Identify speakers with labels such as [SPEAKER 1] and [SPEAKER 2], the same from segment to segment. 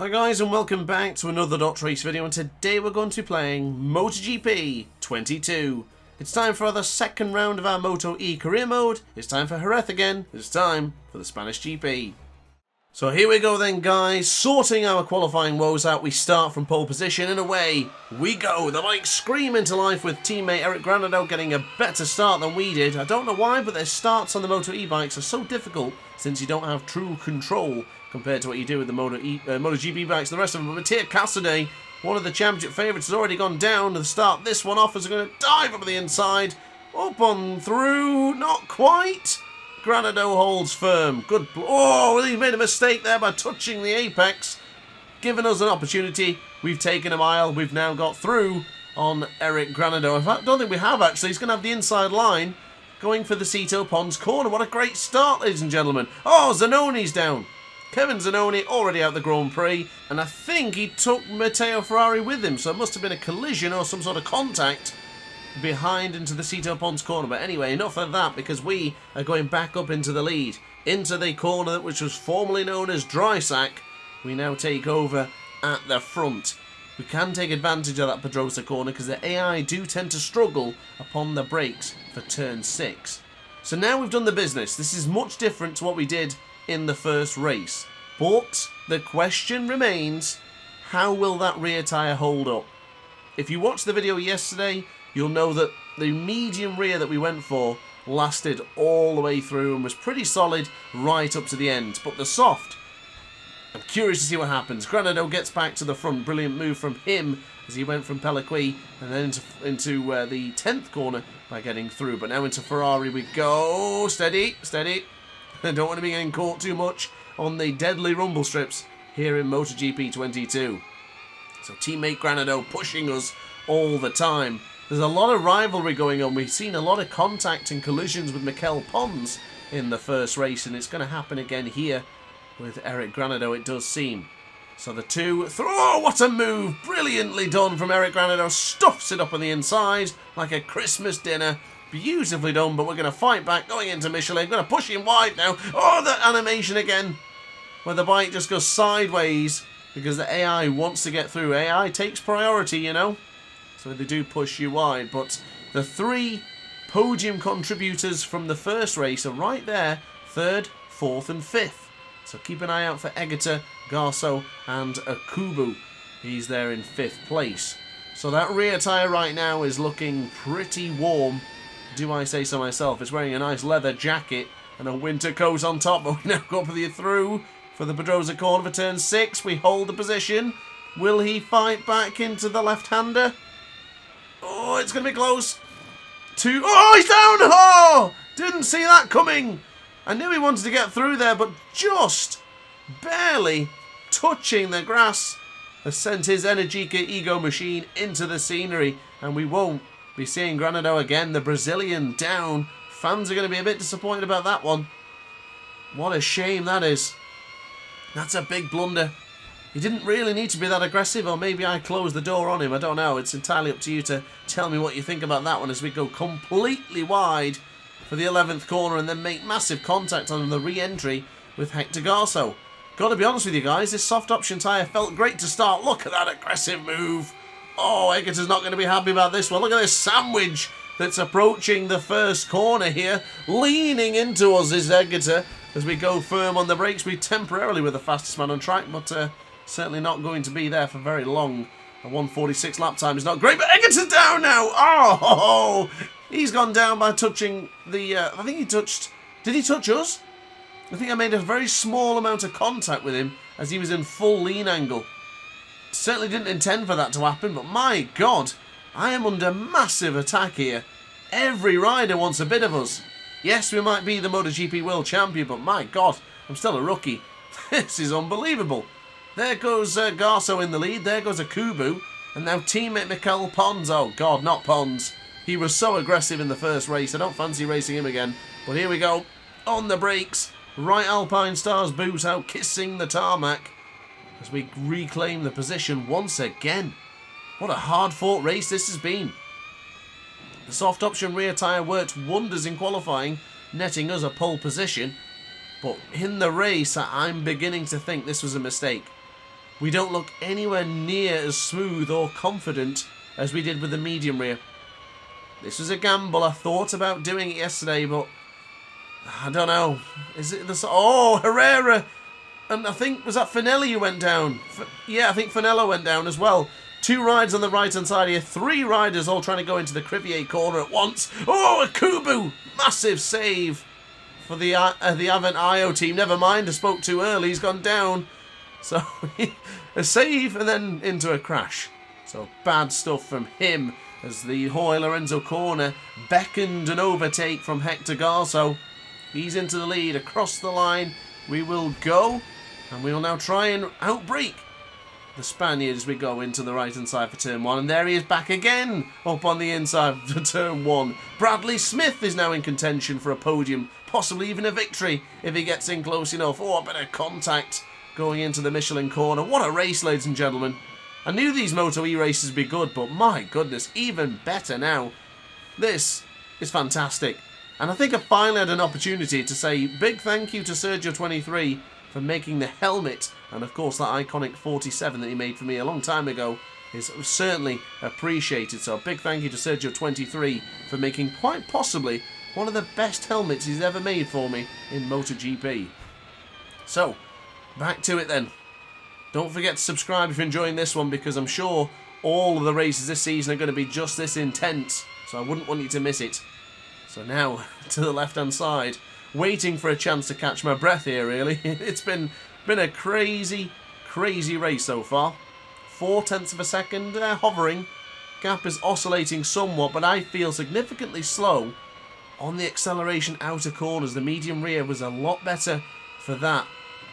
[SPEAKER 1] Hi guys and welcome back to another DrAce video, and today we're going to be playing MotoGP 22. It's time for the second round of our MotoE career mode. It's time for Jerez again. It's time for the Spanish GP. So here we go then guys, sorting our qualifying woes out. We start from pole position and away we go. The bikes scream into life with teammate Eric Granado getting a better start than we did. I don't know why, but their starts on the MotoE bikes are so difficult since you don't have true control compared to what you do with the MotoGP bikes and the rest of them. But Tyre, one of the championship favourites, has already gone down to start this one off as they're going to dive up the inside. Up on through, not quite. Granado holds firm. Good. Oh, he made a mistake there by touching the apex. Giving us an opportunity. We've taken a mile. We've now got through on Eric Granado. In fact, I don't think we have actually. He's going to have the inside line going for the Sito Pons corner. What a great start, ladies and gentlemen. Oh, Zannoni's down. Kevin Zannoni already out the Grand Prix, and I think he took Matteo Ferrari with him, so it must have been a collision or some sort of contact behind into the Sito Pons corner. But anyway, enough of that, because we are going back up into the lead, into the corner which was formerly known as DrAce. We now take over at the front. We can take advantage of that Pedrosa corner because the AI do tend to struggle upon the brakes for turn 6. So now we've done the business. This is much different to what we did in the first race, but the question remains, how will that rear tyre hold up? If you watched the video yesterday, you'll know that the medium rear that we went for lasted all the way through and was pretty solid right up to the end. But the soft, I'm curious to see what happens. Granado gets back to the front. Brilliant move from him as he went from Pelliqui and then into the 10th corner by getting through. But now into Ferrari we go. Steady, steady. I don't want to be getting caught too much on the deadly rumble strips here in MotoGP 22. So teammate Granado pushing us all the time. There's a lot of rivalry going on. We've seen a lot of contact and collisions with Mikel Pons in the first race, and it's going to happen again here with Eric Granado, it does seem. So the two, oh, what a move! Brilliantly done from Eric Granado. Stuffs it up on the inside like a Christmas dinner. Beautifully done, but we're going to fight back going into Michelin. Going to push him wide now. Oh, that animation again, where the bike just goes sideways because the AI wants to get through. AI takes priority, you know. So they do push you wide, but the three podium contributors from the first race are right there, 3rd, 4th and 5th. So keep an eye out for Egerter, Garso and Akubu. He's there in 5th place. So that rear tyre right now is looking pretty warm, do I say so myself. It's wearing a nice leather jacket and a winter coat on top, but we now go for the through for the Pedrosa corner for turn 6. We hold the position. Will he fight back into the left-hander? Oh, it's going to be close. Oh, he's down! Oh, didn't see that coming. I knew he wanted to get through there, but just barely touching the grass has sent his Energica ego machine into the scenery, and we won't be seeing Granado again. The Brazilian down. Fans are going to be a bit disappointed about that one. What a shame that is. That's a big blunder. He didn't really need to be that aggressive, or maybe I closed the door on him. I don't know. It's entirely up to you to tell me what you think about that one as we go completely wide for the 11th corner and then make massive contact on the re-entry with Hector Garso. Got to be honest with you guys, this soft option tyre felt great to start. Look at that aggressive move. Oh, Egerter's not going to be happy about this one. Look at this sandwich that's approaching the first corner here. Leaning into us is Egerter as we go firm on the brakes. We temporarily were the fastest man on track, but certainly not going to be there for very long. A 1:46 lap time is not great, but Egerter's down now. Oh, he's gone down by touching the... I think he touched... Did he touch us? I think I made a very small amount of contact with him as he was in full lean angle. Certainly didn't intend for that to happen, but my God, I am under massive attack here. Every rider wants a bit of us. Yes, we might be the MotoGP World Champion, but my God, I'm still a rookie. This is unbelievable. There goes Garso in the lead. There goes Akubu. And now teammate Mikel Pons. Oh, God, not Pons. He was so aggressive in the first race. I don't fancy racing him again. But here we go. On the brakes. Right Alpine Stars boot out, kissing the tarmac as we reclaim the position once again. What a hard-fought race this has been. The soft option rear tyre worked wonders in qualifying, netting us a pole position. But in the race, I'm beginning to think this was a mistake. we don't look anywhere near as smooth or confident as we did with the medium rear. This was a gamble. I thought about doing it yesterday, but I don't know. Is it the... Oh, Herrera! And I think, was that Finelli who went down? Yeah, I think Finello went down as well. 2 riders on the right-hand side here. 3 riders all trying to go into the Crivier corner at once. Oh, a Kubu! Massive save for the Avant IO team. Never mind, I spoke too early. He's gone down. So, a save and then into a crash. So, bad stuff from him as the Jorge Lorenzo corner beckoned an overtake from Hector Garzo. He's into the lead. Across the line we will go. And we will now try and outbreak the Spaniard as we go into the right-hand side for turn 1. And there he is back again up on the inside for turn 1. Bradley Smith is now in contention for a podium, possibly even a victory if he gets in close enough. Oh, a bit of contact going into the Michelin corner. What a race, ladies and gentlemen. I knew these MotoE races would be good, but my goodness, even better now. This is fantastic. And I think I finally had an opportunity to say big thank you to Sergio23 for making the helmet, and of course that iconic 47 that he made for me a long time ago is certainly appreciated. So a big thank you to Sergio23 for making quite possibly one of the best helmets he's ever made for me in MotoGP. So, back to it then. Don't forget to subscribe if you're enjoying this one, because I'm sure all of the races this season are going to be just this intense, so I wouldn't want you to miss it. So now, to the left-hand side, waiting for a chance to catch my breath here, really. It's been a crazy, crazy race so far. 0.4 of a second, hovering. Gap is oscillating somewhat, but I feel significantly slow on the acceleration outer corners. The medium rear was a lot better for that.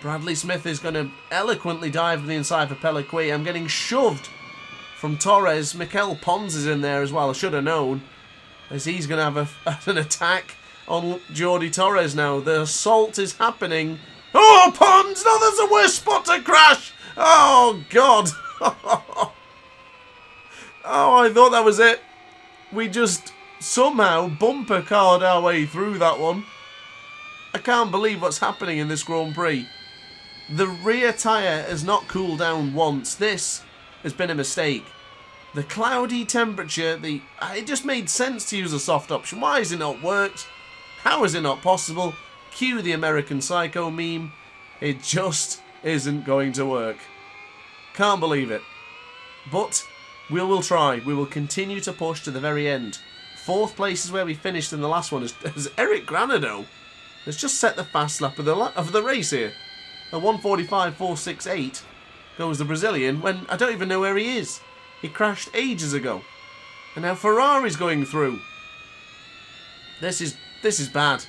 [SPEAKER 1] Bradley Smith is going to eloquently dive on the inside for Peliquet. I'm getting shoved from Torres. Mikel Pons is in there as well. I should have known, as he's going to have an attack on Jordi Torres now. The assault is happening. Oh, Pons! No, that's the worst spot to crash! Oh, God! Oh, I thought that was it. We just somehow bumper carred our way through that one. I can't believe what's happening in this Grand Prix. The rear tyre has not cooled down once. This has been a mistake. The cloudy temperature, it just made sense to use a soft option. Why has it not worked? How is it not possible? Cue the American Psycho meme. It just isn't going to work. Can't believe it. But we will try. We will continue to push to the very end. 4th place is where we finished in the last one, as Eric Granado has just set the fast lap of the race here. At 1:45.468 goes the Brazilian, when I don't even know where he is. He crashed ages ago. And now Ferrari's going through. This is bad.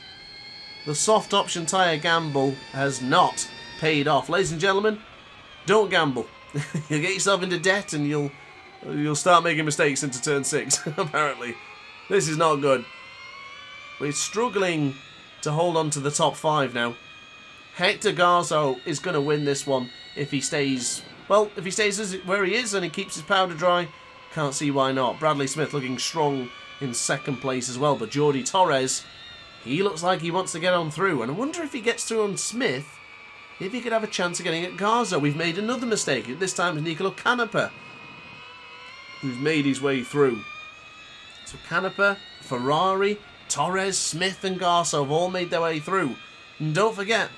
[SPEAKER 1] The soft option tyre gamble has not paid off. Ladies and gentlemen, don't gamble. You'll get yourself into debt and you'll start making mistakes into turn 6, apparently. This is not good. We're struggling to hold on to the top 5 now. Hector Garzo is going to win this one if he stays... Well, if he stays where he is and he keeps his powder dry, can't see why not. Bradley Smith looking strong in 2nd place as well. But Jordi Torres, he looks like he wants to get on through. And I wonder if he gets through on Smith, if he could have a chance of getting at Garzo. We've made another mistake. This time it's Nicolo Canepa who's made his way through. So Canepa, Ferrari, Torres, Smith and Garzo have all made their way through. And don't forget,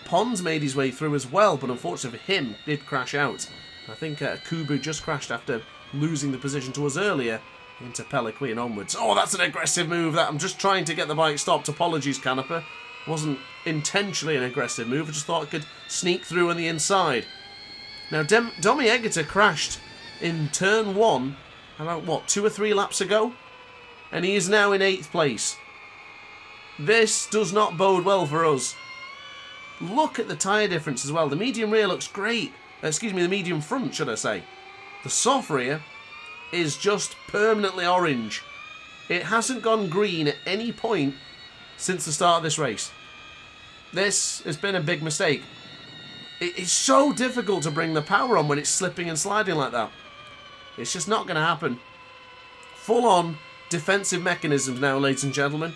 [SPEAKER 1] Pons made his way through as well, but unfortunately for him, did crash out. I think Kubu just crashed after losing the position to us earlier into Peliquet and onwards. Oh, that's an aggressive move. That I'm just trying to get the bike stopped. Apologies, Canepa. Wasn't intentionally an aggressive move. I just thought I could sneak through on the inside. Now, Domi Egerter crashed in turn 1 about, what, 2 or 3 laps ago? And he is now in 8th place. This does not bode well for us. Look at the tyre difference as well. The medium rear looks great. Excuse me, the medium front, should I say. The soft rear is just permanently orange. It hasn't gone green at any point since the start of this race. This has been a big mistake. It's so difficult to bring the power on when it's slipping and sliding like that. It's just not going to happen. Full-on defensive mechanisms now, ladies and gentlemen.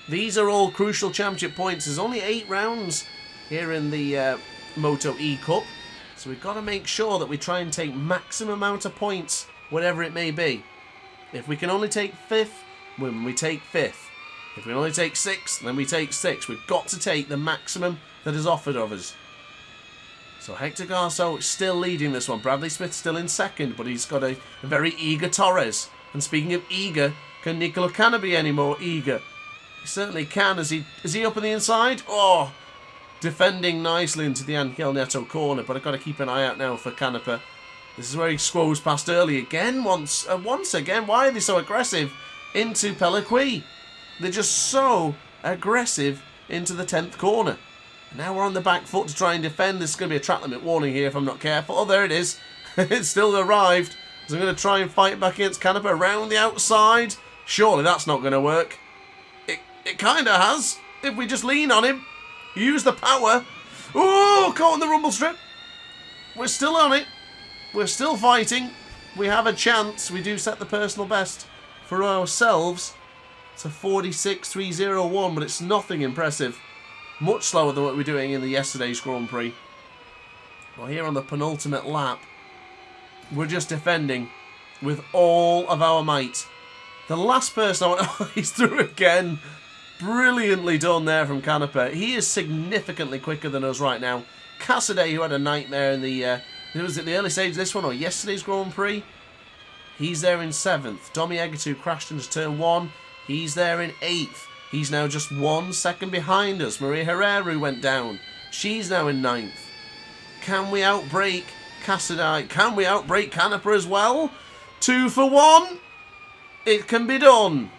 [SPEAKER 1] These are all crucial championship points. There's only 8 rounds here in the MotoE Cup. So So we've got to make sure that we try and take maximum amount of points, whatever it may be. If we can only take 5th, then we take 5th. If we only take 6th, then we take 6th. We've got to take the maximum that is offered of us. So Hector Garso still leading this one. Bradley Smith still in second, but he's got a very eager Torres. And speaking of eager, can Nicolo Canna be any more eager? He certainly can. Is he up on the inside? Oh, defending nicely into the Angel Neto corner, but I've got to keep an eye out now for Canepa. This is where he squoze past early again. Once again. Why are they so aggressive into Pelequi? They're just so aggressive into the 10th corner. Now we're on the back foot to try and defend. This is going to be a track limit warning here if I'm not careful. Oh, there it is. It's still arrived. So I'm going to try and fight back against Canepa around the outside. Surely that's not going to work. It kind of has. If we just lean on him. Use the power. Oh, caught in the rumble strip. We're still on it. We're still fighting. We have a chance. We do set the personal best for ourselves. It's a 46.301, but it's nothing impressive. Much slower than what we were doing in the yesterday's Grand Prix. Well, here on the penultimate lap, we're just defending with all of our might. The last person I want... Oh, he's through again. Brilliantly done there from Canepa. He is significantly quicker than us right now. Cassidy, who had a nightmare in the... was it the early stage of this one or yesterday's Grand Prix? He's there in 7th. Domi Egatu crashed into turn 1. He's there in 8th. He's now just 1 second behind us. Maria Herrera went down. She's now in 9th. Can we outbrake Cassidy? Can we outbrake Canepa as well? 2 for 1. It can be done.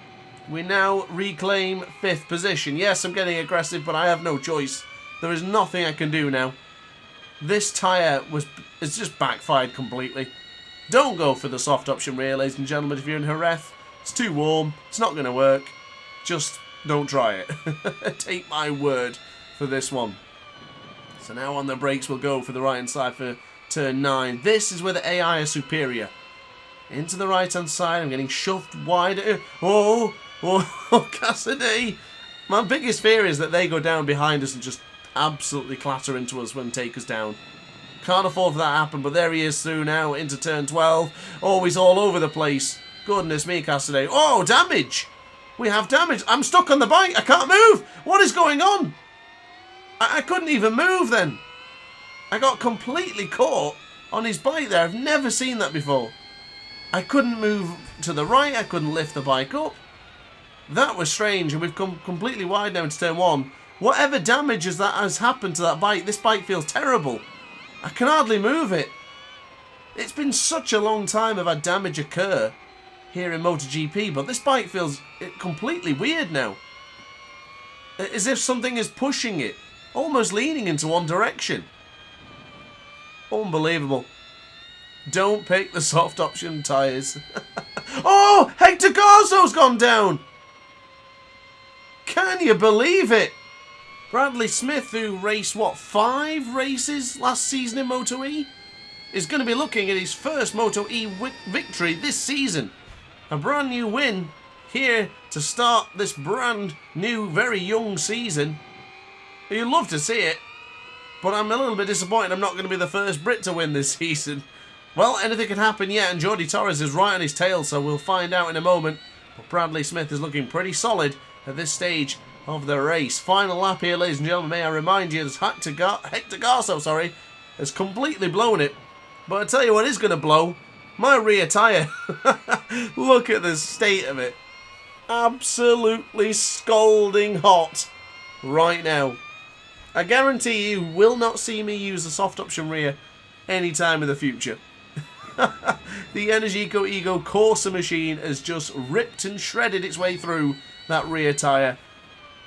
[SPEAKER 1] We now reclaim 5th position. Yes, I'm getting aggressive, but I have no choice. There is nothing I can do now. This tyre it's just backfired completely. Don't go for the soft option rear, ladies and gentlemen, if you're in Jerez. It's too warm. It's not going to work. Just don't try it. Take my word for this one. So now on the brakes we'll go for the right hand side for turn 9. This is where the AI is superior. Into the right hand side. I'm getting shoved wide. Oh, Cassidy. My biggest fear is that they go down behind us and just absolutely clatter into us when take us down. Can't afford for that to happen, but there he is through now into turn 12. Oh, he's all over the place. Goodness me, Cassidy. Oh, damage. We have damage. I'm stuck on the bike. I can't move. What is going on? I couldn't even move then. I got completely caught on his bike there. I've never seen that before. I couldn't move to the right. I couldn't lift the bike up. That was strange, and we've come completely wide now into turn 1. Whatever damage has happened to that bike, this bike feels terrible. I can hardly move it. It's been such a long time I've had damage occur here in MotoGP, but this bike feels completely weird now. As if something is pushing it, almost leaning into one direction. Unbelievable. Don't pick the soft option tyres. Oh, Hector Garzo's gone down. Can you believe it? Bradley Smith, who raced, 5 races last season in MotoE, is going to be looking at his first MotoE victory this season. A brand new win here to start this brand new, very young season. You'd love to see it, but I'm a little bit disappointed I'm not going to be the first Brit to win this season. Well, anything can happen yet, and Jordi Torres is right on his tail, so we'll find out in a moment. But Bradley Smith is looking pretty solid at this stage of the race. Final lap here, ladies and gentlemen. May I remind you, Hector Garso, has completely blown it. But I tell you what is going to blow. My rear tyre. Look at the state of it. Absolutely scalding hot right now. I guarantee you will not see me use the soft option rear anytime in the future. The Energico Ego Corsa machine has just ripped and shredded its way through that rear tyre.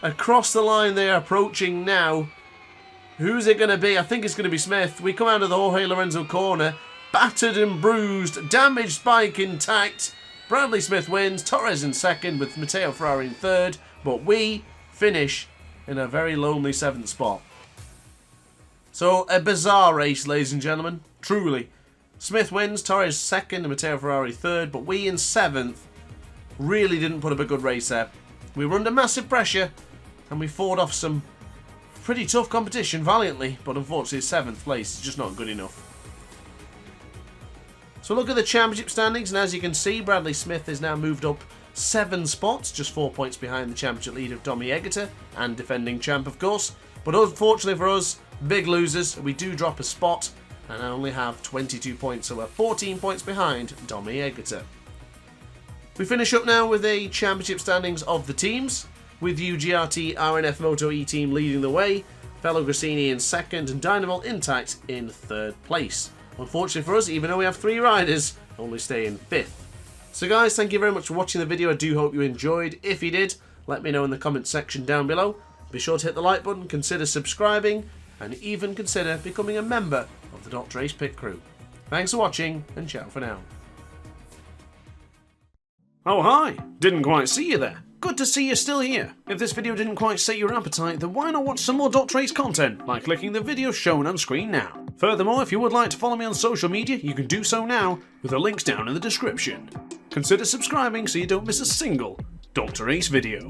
[SPEAKER 1] Across the line they are approaching now. Who's it going to be? I think it's going to be Smith. We come out of the Jorge Lorenzo corner. Battered and bruised. Damaged bike intact. Bradley Smith wins. Torres in second with Matteo Ferrari in third. But we finish in a very lonely 7th spot. So a bizarre race, ladies and gentlemen. Truly. Smith wins. Torres second and Matteo Ferrari third. But we in 7th really didn't put up a good race there. We were under massive pressure. And we fought off some pretty tough competition valiantly, but unfortunately 7th place is just not good enough. So look at the championship standings, and as you can see, Bradley Smith has now moved up 7 spots, just 4 points behind the championship lead of Domi Egerter, and defending champ, of course. But unfortunately for us, big losers, we do drop a spot, and I only have 22 points, so we're 14 points behind Domi Egerter. We finish up now with the championship standings of the teams, with UGRT RNF MotoE team leading the way, Fellow Grassini in second, and Dynamo Intact in third place. Unfortunately for us, even though we have 3 riders, only stay in 5th. So guys, thank you very much for watching the video. I do hope you enjoyed. If you did, let me know in the comment section down below. Be sure to hit the like button, consider subscribing, and even consider becoming a member of the DrAce pit crew. Thanks for watching, and ciao for now. Oh hi! Didn't quite see you there. Good to see you're still here. If this video didn't quite set your appetite, then why not watch some more DrAce content by clicking the video shown on screen now. Furthermore, if you would like to follow me on social media, you can do so now with the links down in the description. Consider subscribing so you don't miss a single DrAce video.